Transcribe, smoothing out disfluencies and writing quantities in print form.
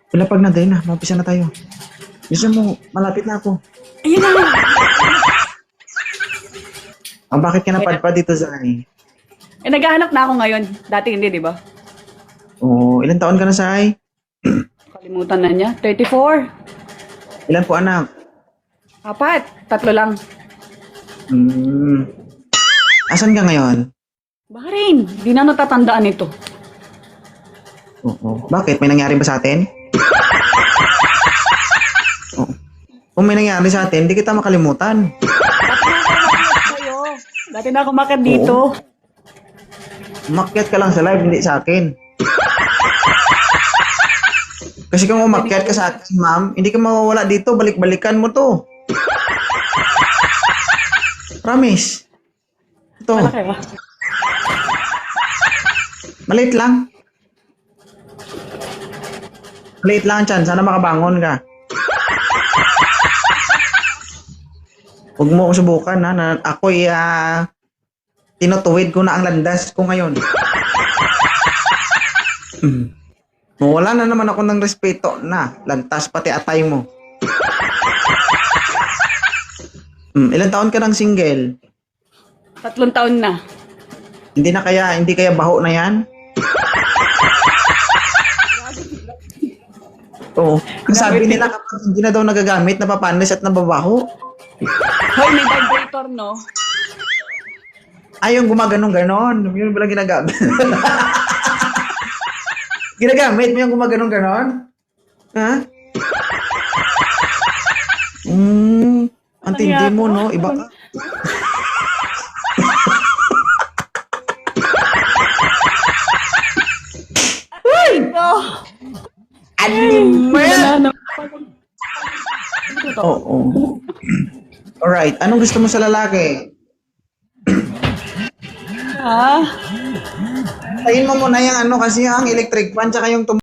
Palapag na din na. Mapisa na tayo. Gusto mo, malapit na ako. Ayun na. Bakit ka napadpad dito, Zai? Naghahanap na ako ngayon. Dati hindi, di ba? Ilan taon ka na, Zai? Kalimutan na niya. 34. Ilan po, anak? 4. 3 lang. Asan ka ngayon? Bahrain. Di na natatandaan ito. Bakit? May nangyari ba sa atin? Kung may nangyari sa atin, hindi kita makalimutan. Dati na ako makat dito. Umakyat ka lang sa live, hindi sa akin. Kasi kung umakyat ka sa akin, ma'am, hindi ka mawawala dito. Balik-balikan mo to. Promise. Ito. Malaki ba? Maliit lang. Maliit lang ang chance. Sana makabangon ka. Huwag mo ako subukan, ha? Na ako'y tinutuwid ko na ang landas ko ngayon. Wala na naman ako ng respeto na. Lantas pati atay mo. Ilang taon ka ng single? 3 taon na. Hindi kaya baho na yan? Oo. Ang sabi nila kapag hindi na daw nagagamit, napapanis at nababaho. Hoy, may vibrator, no? Ay, yung gumaganong-ganon. Yun pala ginagamit. Ginagamit mo yung gumaganong-ganon? Ha? Ang tindi mo, no? Iba ka. Oh, Animal! Oo. Alright. Anong gusto mo sa lalaki? ha? Tayin mo muna yung kasi ang electric fan tsaka yung